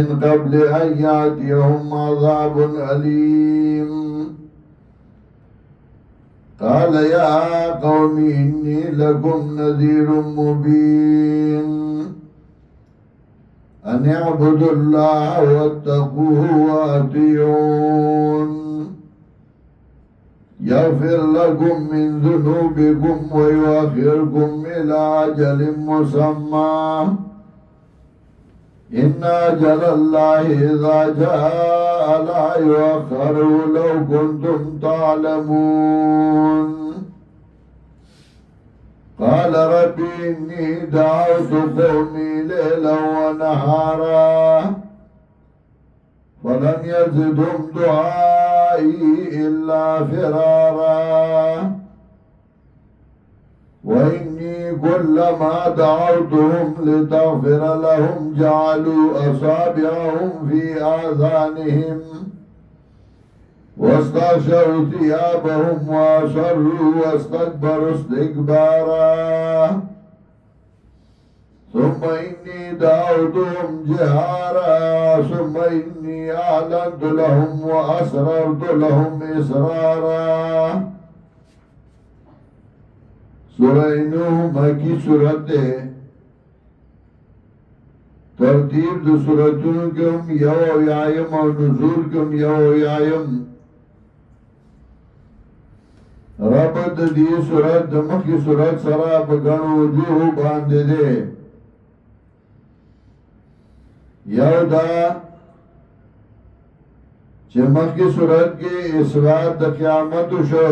من قبل أن يأتيهم عذاب أليم قال يا قوم إني لكم نذير مبين أن اعبدوا الله واتقوه وأطيعون يغفر لكم من ذنوبكم ويؤخركم إلى أجل مسمى إن أجل الله إذا جاء لا يؤخر لو كنتم تعلمون قال رب إني دعوت قومي ليلا ونهارا ولم يزدهم دعائي إلا فرارا وإني كلما دعوتهم لتغفر لهم جعلوا أصابعهم في آذانهم واستغشوا ثيابهم وأصروا واستكبروا استكبارا ثم إني دعوتهم جهارا ثم إني أعلنت لهم وأسررت لهم إسرارا سورہ نوح مکی سورت ہے ترتیب دو سورتوں کم یو یایم اور نزول کم یو یایم ربط دی سورت دمکی سورت سرا بگن وجوہ باندے دے یو دا چمکی سورت کے اسوات دا قیامت شو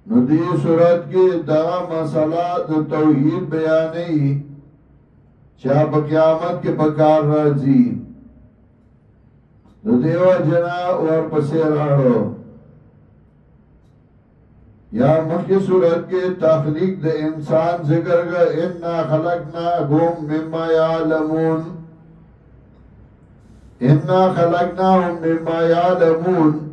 نو دی صورت کی دا مسئلہ دا توحید بیانی چاہ پا قیامت کے پکار رازی نو دیو جنا اور پسی راڑو یا مخی صورت کے تخلیق دا انسان ذکر گا انا خلقناکم مما یعلمون انا خلقناهم مما یعلمون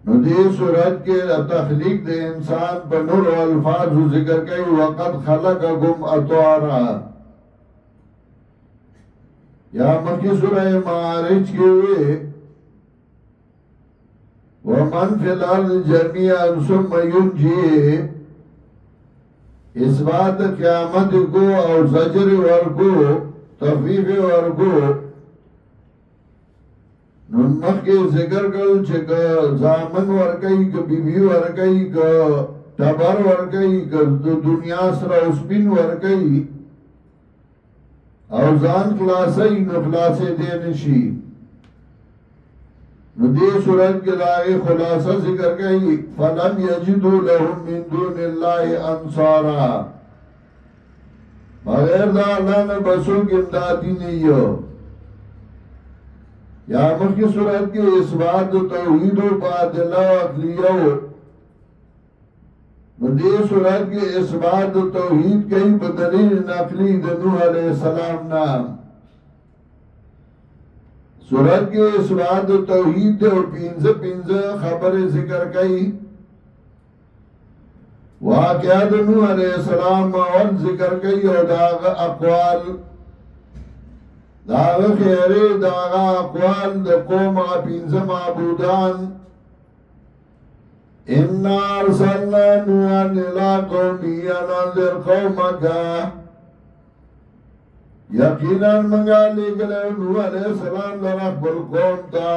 نو دی صورت کے تخلیق دے انسان پر نور و الفاظ ذکر کئی وقت خلقکم اطوارا یا مکی سورہ معارج کے ہوئے ومن فی الارض جميعا ثم ینجیه اس بات قیامت کو اور زجر ورکو تخفیف ورکو نمخ کے ذکر کل چکا زامن ورکی کا بیوی ورکی کا ٹبر ورکی کا دنیا سر اسپین ورکی اوزان خلاصی نخلاصی دینشی ندی صورت کے لائے خلاصہ ذکر گئی فَلَمْ يَجِدُوا لَهُم مِّن دُونِ اللَّهِ أَنصَارًا بغیر دا اللہ نے بسو کی امدادی نہیں ہو یا مخی صورت کے اثبات توحید و باطلہ و عقلیہ ندی صورت کے اثبات توحید کئی بدلیل نقلی نوح علیہ السلام نام صورت کے اثبات توحید اور پینز خبر ذکر کئی واقعات نوح علیہ السلام اور ذکر کئی اور داغ اقوال داغ خیره داغ اقوال دا قوم پینز معبودان انا ارسلنا نوحا الى قومی انذر قومکا یقینا منگا لے گلے نوح علیہ السلام لرخ بالقوم تا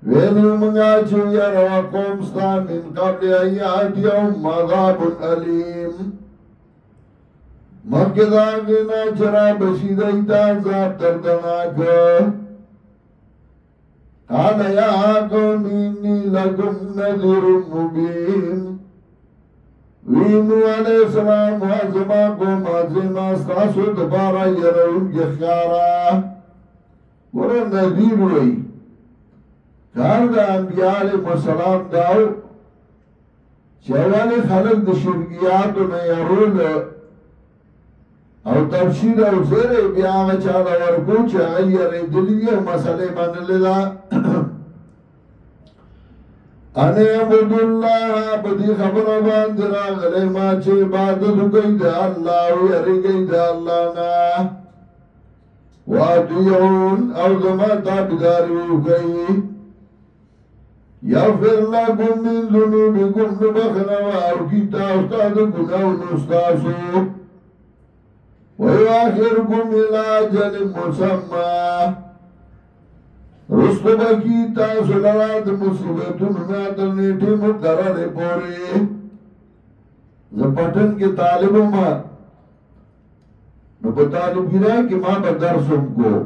ویلو منگا چویا روا قوم ستا من قبل ایات یوم عذاب علیم مکہ داغینا چرا بشید ایتا عذاب دردناک قال یا قوم انی لکم نذیر مبین وینو علیہ السلام وازما قوم عظیما استاسو دبارا یرون گخیارا ورہ نذیر ہوئی کار دا انبیاء علیہ السلام داو چہوانے خلق دا شرکیاتو میں یرون او تفسیر او زیر بیاغ چالا ورکو چا غیر دلیه مسئلے من لیلا ان اعبد الله بدی خبر باندې راغلی ما چې عبادت کوي د الله او یریږي د الله نه واطیعون او زما تابعداري وکړئ یغفر لکم من ذنوبکم نبخنا او کی تاسو د ګناہوں تاسو ویؤخرکم الی اجل مسمى رستو بکی تاسو لرا د مصیبتونو نه تر نیټه مقرره پورې زه پټن کې طالب ما نو په طالب ګرای کې ما به درس وکړو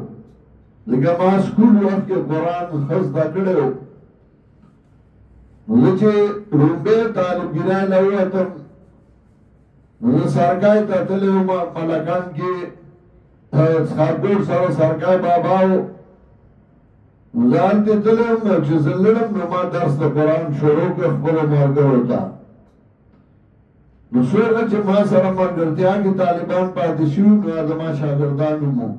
لکه ما سکول وخت کې قرآن خزدا کړو نو چې رومبه طالب ګرای لوتم نو سرکای ته تلو ما ملکان کې خاطر سره سرکای باباو ځان دې تلم چې زلړم نو ما درس د قرآن شروع کړ خپل مارګر وتا نو څوک چې ما سره ملګرتیا کې طالبان پاتې شو نو زما شاګردانو مو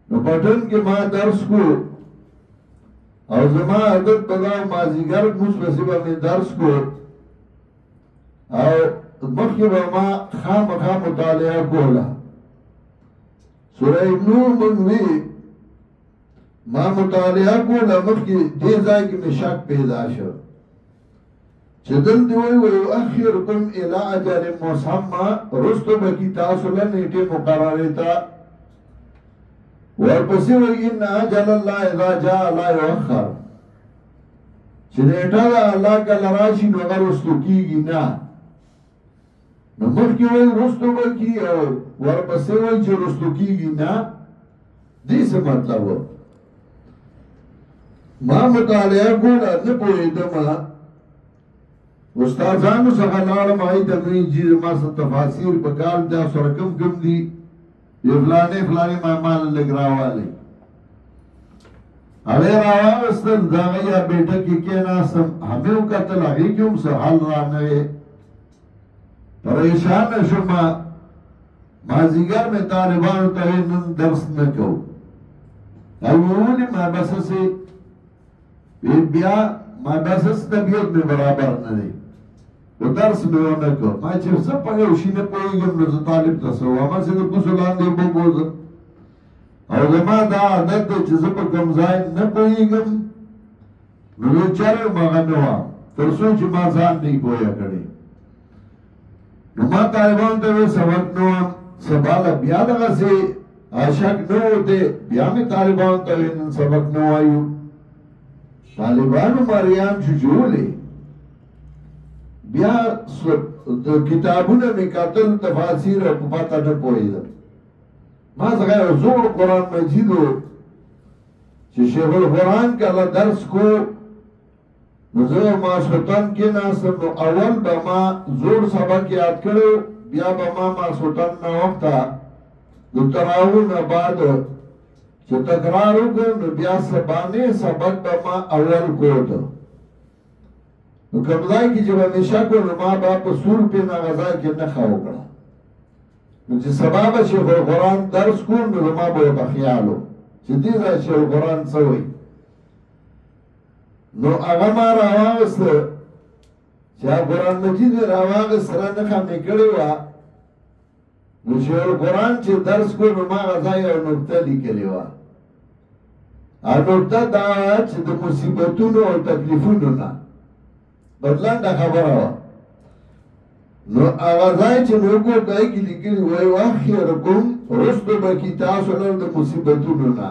نو پټن کې ما درس کو او زما عادت بلا مازیګر مصبسبه می درس کو او مخکې به ما خامخا مطالعه کوله سوره نور منوي ما مطالعه کوله مخکې دې ځای کې مې شک پیدا شو چې دلته وایي اخرکم الی اجل مسمى رستو بکی تاسو له نیټه مقرره تا ورپسې وایي ان اجل الله اذا جاء لا يؤخر چې نیټه الله کله راشي نو هغه رستو کیږي نه نو مخکې وایي رستو بکی او ورپسې وایي چې رستو کیږي نه دې څه مطلب ما مطالعه کوله نه پوهېدم استادانو څخه لاړم هغوی ته مې چې ما څه تفاسیر په کال دا سره کم دي فلانې ما مال لږ راوالی هغې راواغېستل د هغه یا بیټه کې کېناستم همې وکتل هغې کې هم څه حل رانغې پریشانه شوم مازدیګر مې طالبانو ته نن درس نه کوو ولې ما بسسې بیا ما بسس طبیعت مې برابر نه دی و درس مې ونه کړ ما چې زه په یو شي نه پوهېږم نو زه طالب ته څه وایم هسې د کوڅو لاندې وبوځم او زما دا عادت دی چې زه په کوم ځای نه پوهېږم نو یو چاره هغه نه وایم تر څو چې ما ځان نه پوهه کړی نو ما طالبانو ته ویل سبق نه وایم سبا له بیا دغسې شک نه وتی بیا مې طالبانو ته ویل نن سبق نه وایو طالبانو مریان شو جوړې بیا کتابونه مې کتل تفاسیر او په پته نه پوهېدم ما څنګه یو زوړ قرآن مجید و چې شیخ القرآن کله درس کو نو زه ماسخوتن کېناستم نو اول به ما زوړ سبق یاد کړی بیا به ما ماسخوتن نه وخته د تراویح نه بعد چې تکرار وکړم نو بیا سبانې سبق به ما اول کوته نو کوم ځای کې چې به مې شک و نو ما به په سور پې هغه ځای کې نښه وکړه نو چې سبا به شیخ القرآن درس کوم نو زما به ورته خیال و چې دې ځای شیخ القرآن څه وایي نو هغه ما راواغېسته چې قرآن مجید مې راواغېست سره نښه مې کړې وه نو شیخ القرآن چې درس کو نو ما هغه ځای یو نقطه لیکلې وه نقطه دا چې د مصیبتونو او تکلیفونو نه بدلنده خبره وه نو هغه ځای چې مې وګورو هغې کې لیکلي وایي واخرکم رستو به کې تاسو لر د مصیبتونو نه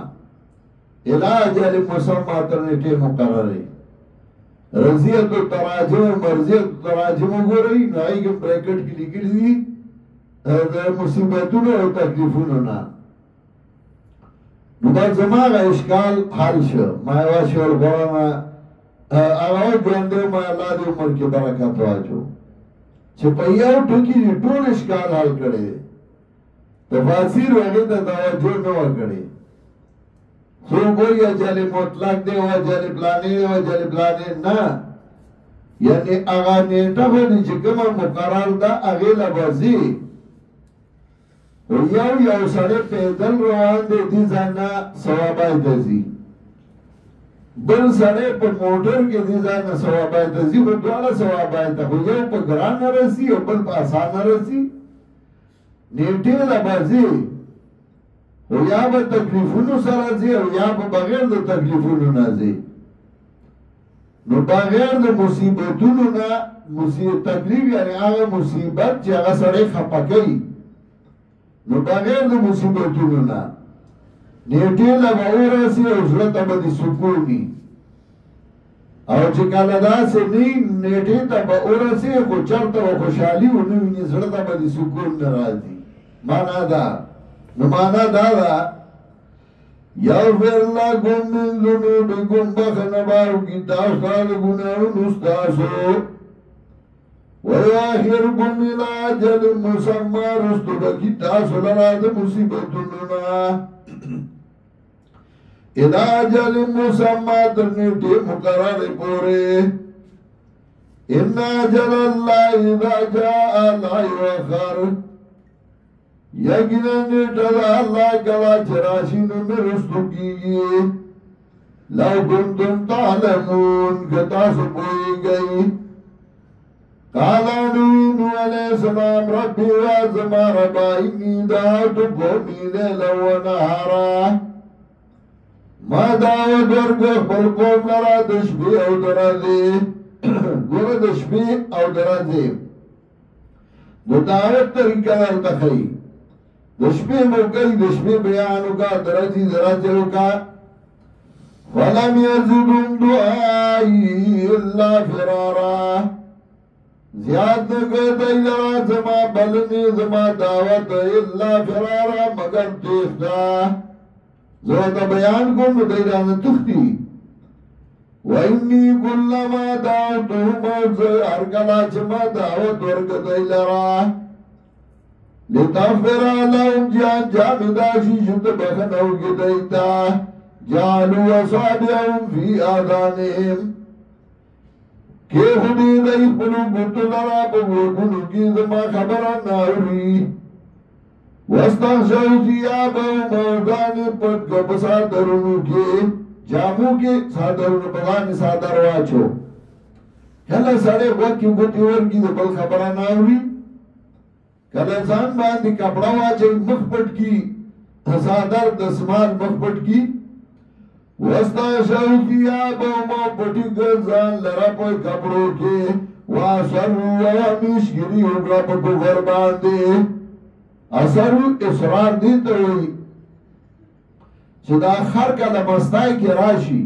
الی اجل مسمى تر نیټې مقررې رضیت التراجم مرضیت التراجم وګورئ نو هغې کې بریکټ کې لیکلي دي د مصیبتونو او تکلیفونو نه نو بس زما هغه اشکال حل شو ما یې واشي القرآن هغه ژوندی ما الله دې عمر کې برکت واچو چې په یو ټکي دې ټول اشکال حل کړی تفاسیر هغې ته توجه نه ورکړې څوک وایي اجل مطلق دی او اجل پلانې دی او اجل پلانې نه یعنې هغه نیټه باندې چې کومه مقرر ده هغې له به ځي یو سړی پیدل روان دی دې ځای نه ثوابای ته ځي بل سړی په موټر کې دې ځای نه ثوابای ته ځي خو دواړه ثوابای ته خو یو په ګرانه رسي او بل په اسانه رسي نیټې له به ځي خو یا به تکلیفونو سره ځي او یا به بغیر د تکلیفونو نه ځي نو بغیر د مصیبتونو نه تکلیف یعنی هغه مصیبت چې هغه سړی خفه کوي نو بغیر د مصیبتونو نه نیټې له به ورسي او زړه ته به دې سکون وي او چې کله داسې نه نیټې ته به ورسي خو چېرته به خوشحالي ونه ویني زړه ته به دې سکون نه راځي معنا ده نو معنا دا ده یغفر لکم من ذنوبکم بخنه به وکړي تاسو ته د ګناهونو ستاسو ویؤخرکم الی اجل مسمى رستو به کړي تاسو لره د مصیبتونو نه الی اجل مسمى تر نیټې مقررې پورې ان اجل الله اذا جاء لا یؤخر یقینا نیټه د الله کله چې راشي نو نه رستو کېږي لو کنتم تعلمون که تاسو پوهېږئ قال نوح علیہ السلام ربی وازما ربا انی دعوت قومی لیلا و نهارا ما دعوت ورکړ خپل قوم لرا د شپې او د ورځې ګوره د شپې او د ورځې د دعوت طریقه درته ښیي د شپې موقعي د شپې بیان وکړه د ورځې وکړه ولم یزدهم دعائي الا فرارا زیاد نکړه دی لرا زما بلنې زما دعوت الا فرارا مگر تېښته زه ورته بیان کوم نو دی رانه تښتي وإني كلما دعوتهم زه هر کله چې ما دعوت ورکړه دی لرا لتغفر لهم چې انجام دا شي چې ته بخښنه وکړې دی ته جعلوا أصابعهم في آذانهم که خودی دی خپلو ګوتو لرا په غوږونو کې زما خبره نه اوري واستغشوا ثيابهم او ځانې پټ کړه په څادرونو کې جامو کې څادرونو په باندې څادر واچو کله سړی غوږ کې ګوتې ورکړي د بل خبره نه اوري کله ځان باندې کپړه واچوي مخ پټ کړي څادر دستمال مخ پټ کړي واستغشوا ثيابهم او پټي کړه ځان لره په کپړو کې واسروا ومیشګري وکړه په کفر باندې اثر اصرار دی ته وایي چې دا خر کله مستای کې راشي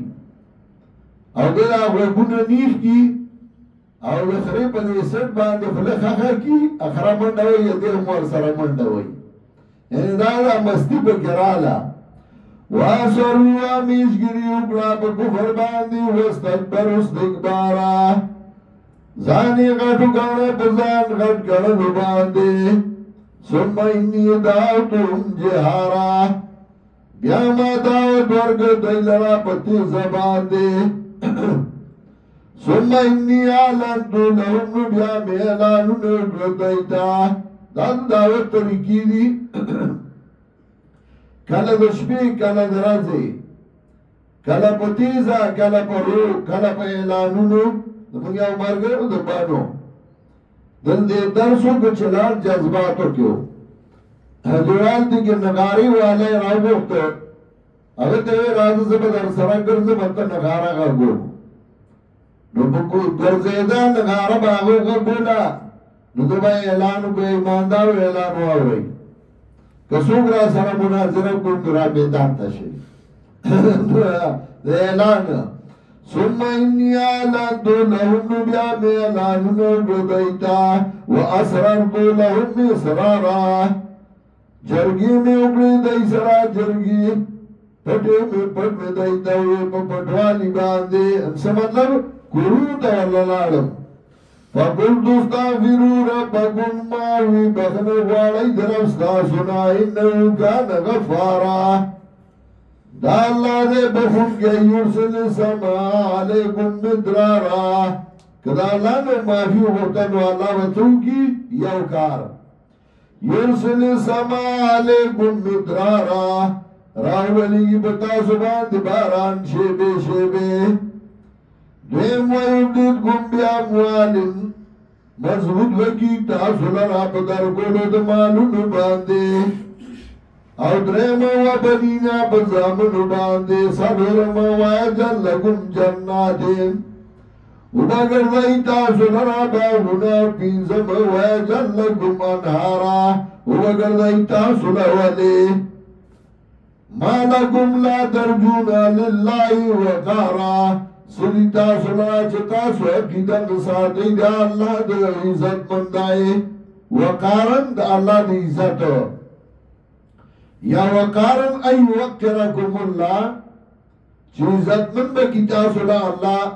او د غوږونه نیغ کي او د خرې په دې سټ باندې خوله خخه کي اخره منډه وایي دې هم ورسره منډه وایي یعنې دا مستی پکې راغله واسروا ومیشګري وکړه په کفر باندې واستكبروا استکبارا ځان یې غټو کړه په ځان غټ کړلو باندې ثم انی دعوتهم جهارا بیا ما دعوت ورکړه دی لرا په تیزه باندې ثم انی اعلنت لهم بیا مې اعلانونه وکړه دی ته دا دعوت طریقې دي کله د شپې کله د ورځې کله په تیزه کله په رو کله په اعلانونو زموږ یو ملګری د بانو دلته درسو کو چلار جذباتو کیو حضرات دی که نغاری والی راوبخته اگه تیوی راز زبا در سرک گرزه بطا نغارا غرگو نو بکو گرزیده نغارا باغو غرگونا نو دو با اعلانو کو ایماندارو اعلانو آوئی کسوگ را سر مناظره کن را بیدان تشه ده اعلان ثم انی اعلنت لهم بیا میں اعلانو گردیتا و اسررت لهم اسرارا جرگی میں اکڑی دائی سرا جرگی پٹے میں پٹ میں دائی دائی پا پٹوالی باندے انسا مطلب قروتا واللالم فقل تستغفروا ربکم ماوی بخن غواړی درفستا سنا انہو کان غفارا دا اللہ دے بخون کے یرسل سما علیکم مدرارا کدا اللہ نے معافی غوطنو اللہ بچو کی یوکار یرسل سما علیکم مدرارا راولیگی بتاسو باندې باران شیبه شیبه دویم ویبدید گم بیا موالن مضبوط وکی تاسو لرا پا درگولو دمالونو بانده او درم و بنینا پا زامنو بانده سلورم و جلگم جناتین و بگردائی تاسو لرا باغونا پینزم و جلگم انہارا و بگردائی تاسو لولی ما لکم لا ترجونا للہ وقارا سلی تاسو لا چتاسو عقیدن ساتی دا اللہ دا عزت مندائی وقارن دا اللہ دا عزت یا وقارن ای وقرکم اللہ چی عزت مند بکی تاسو لا اللہ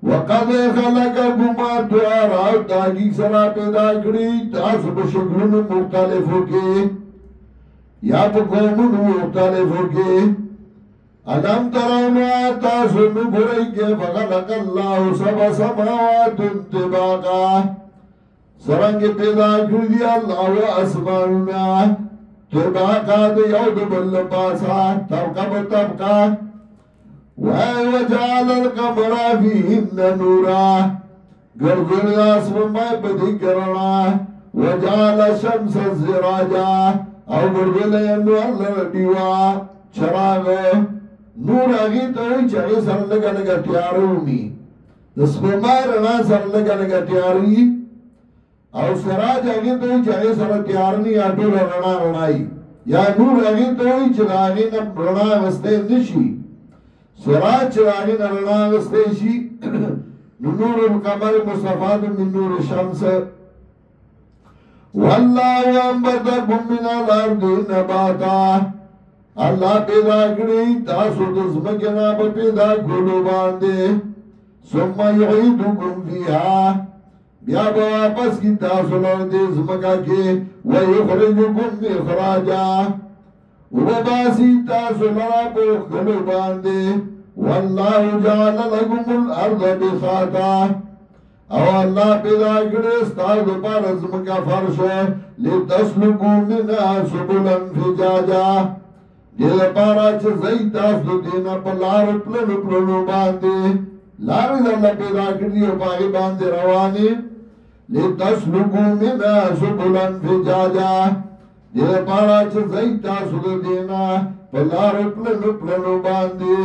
وقد خلقکم اتوارا تاکی سرا پیدا کری تاسو بشکلن مختلفوں کے یا پا قومن مختلفوں کے علم ترونا تاسو نگرئی کے فخلق اللہ سبع سماوات انتباقا سرنگ پیدا کردی اللہ و اسماننا تباقا دیود بل پاسا طبقہ بطبقہ وَجَعَلَ الْقَمَرَ فِيهِنَّ نُورًا گردن آسمان بدی کرنا وَجَعَلَ الشَّمْسَ سِرَاجًا او گردن انوار دیوا چراغ نور آگی توی چاہی سر لگا لگا تیارومی دسپمائی رنا سر لگا لگا تیاری او سراج آگی توی چاہی سر تیارنی آٹو رنا رنائی یا نور آگی توی چراغی نب رنا وستے نشی سراج چراغی نرنا وستے شی نور القمر مصطفاد من نور الشمس واللہ انبتکم من الارض نباتا اللہ پیدا کری تاسو دزمکنا پا پیدا کلو باندے ثم یعیدکم فیہا بیا با واپس کی تاسو لردے زمکا کے ویخرجکم اخراجا وباسی تاسو لرا پا کلو باندے واللہ جعل لکم الارض بساتا او اللہ پیدا کرے ستاد پر ازمکا فرش لتسلکو منها سبلا فجاجا دیل پارا چه زی تاسو دینا پا لار پلنو باندے لاری در اللہ پیدا کردی و پاگی باندے روانی لتسلکو منها سبلا فجاجا دیل پارا چه زی تاسو دینا پا لار پلنو باندے